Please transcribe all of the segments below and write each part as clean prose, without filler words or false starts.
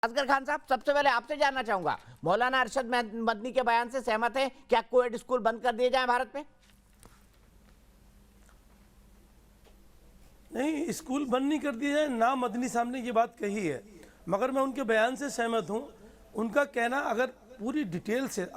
असगर खान साहब, सबसे पहले आपसे जानना चाहूंगा, मौलाना अरशद मदनी के बयान से सहमत है? क्या कोएड स्कूल बंद कर दिए जाए भारत में? नहीं, स्कूल बंद नहीं कर दिए जाए ना, मदनी साहब ने ये बात कही है, मगर मैं उनके बयान से सहमत हूँ। उनका कहना अगर पूरी डिटेल से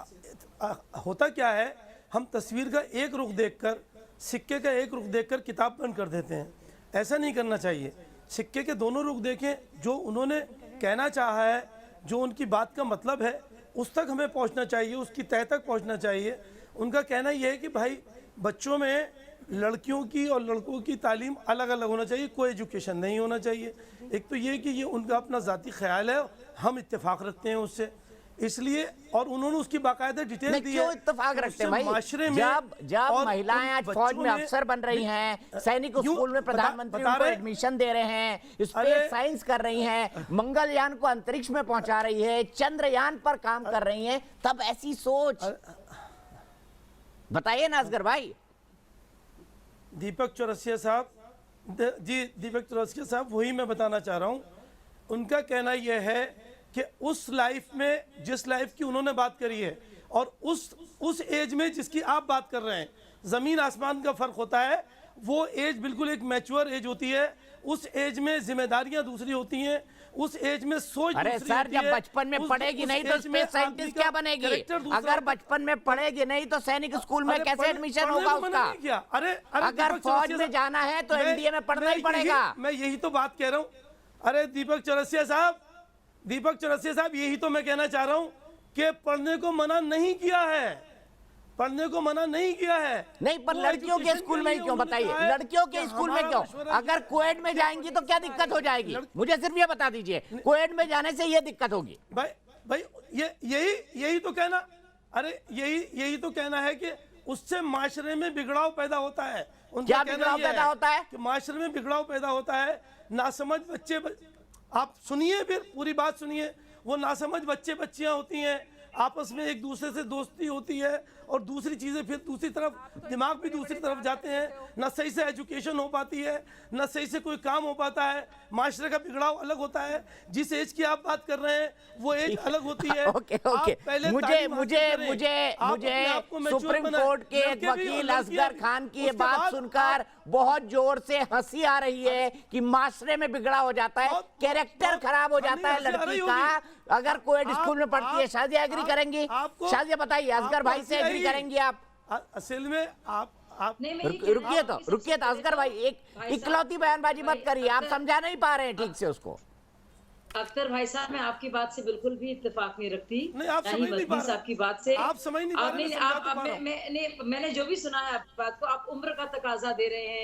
होता क्या है, हम तस्वीर का एक रुख देखकर, सिक्के का एक रुख देखकर किताब बंद कर देते हैं। ऐसा नहीं करना चाहिए। सिक्के के दोनों रुख देखें, जो उन्होंने कहना चाहा है, जो उनकी बात का मतलब है, उस तक हमें पहुंचना चाहिए, उसकी तह तक पहुंचना चाहिए। उनका कहना यह है कि भाई बच्चों में लड़कियों की और लड़कों की तालीम अलग अलग होना चाहिए, कोई एजुकेशन नहीं होना चाहिए। एक तो ये कि ये उनका अपना ज़ाती ख्याल है, हम इत्तेफाक रखते हैं उससे, इसलिए, और उन्होंने उसकी बाकायदा डिटेल दी है। क्यों इत्तेफाक रखते हैं भाई? जब महिलाएं आज फौज में अफसर बन रही हैं, सैनिक स्कूल में प्रधानमंत्री उनको एडमिशन दे रहे हैं, स्पेस साइंस कर रही हैं, मंगलयान को अंतरिक्ष में पहुंचा रही है, चंद्रयान पर काम कर रही हैं, तब ऐसी सोच बताइए ना असगर भाई। दीपक चौरसिया साहब, जी दीपक चौरसिया साहब, वही मैं बताना चाह रहा हूँ। उनका कहना यह है कि उस लाइफ में, जिस लाइफ की उन्होंने बात करी है, और उस एज में जिसकी आप बात कर रहे हैं, ज़मीन आसमान का फ़र्क होता है। वो एज बिल्कुल एक मैच्योर एज होती है। उस एज में जिम्मेदारियां दूसरी होती हैं, उस एज में सोच अरे दूसरी सर, होती जब है। बचपन में पढ़ेगी नहीं तो स्पेस साइंटिस्ट क्या बनेगी? अगर बचपन में पढ़ेगी नहीं तो सैनिक स्कूल में कैसे एडमिशन होगा उसका? अरे अगर फौज में जाना है तो एनडीए में पढ़ना ही पड़ेगा। मैं यही तो बात कह रहा हूँ। अरे दीपक चौरसिया साहब, यही तो मैं कहना चाह रहा हूँ कि पढ़ने को मना नहीं किया है, पढ़ने को मना नहीं किया है। नहीं, पर लड़कियों के स्कूल में ही क्यों? बताइए, लड़कियों के स्कूल में क्यों? अगर कोएड में जाएंगी तो क्या दिक्कत हो जाएगी? मुझे सिर्फ ये बता दीजिए, कोएड में जाने से ये दिक्कत होगी? भाई यही तो कहना, अरे यही तो कहना है कि उससे माशरे में बिगड़ाव पैदा होता है। क्या बिगड़ाव पैदा होता है? कि माशरे में बिगड़ाव पैदा होता है, नासमझ बच्चे, आप सुनिए, फिर पूरी बात सुनिए। वो नासमझ बच्चियां होती हैं, आपस में एक दूसरे से दोस्ती होती है, और दूसरी चीज़ें फिर दूसरी तरफ, दिमाग भी दूसरी तरफ जाते हैं। ना सही से एजुकेशन हो पाती है, ना सही से कोई काम हो पाता है। माशरे का बिगड़ाव अलग होता है। जिस एज की आप बात कर रहे हैं वो एज अलग होती है। ओके। मुझे सुप्रीम कोर्ट के एक वकील असगर खान की ये बात सुनकर बहुत जोर से हंसी आ रही है कि माशरे में बिगड़ा हो जाता है, कैरेक्टर खराब हो जाता है लड़की का अगर कोएड स्कूल में पढ़ती है। शाजिया एग्री करेंगी? शाजिया बताइए, असगर भाई से एग्री करेंगी आप? असल में आप रुकिए तो असगर भाई, एक इकलौती बयानबाजी मत करिए, आप समझा नहीं पा रहे हैं ठीक से उसको। अख्तर भाई साहब, मैं आपकी बात से बिल्कुल भी इत्तेफाक नहीं रखती। नहीं, आप समझ नहीं पा रहे। आपकी बात से आप समझ नहीं पा रहे। मैंने जो भी सुना है आपकी बात को, आप उम्र का तकाजा दे रहे हैं।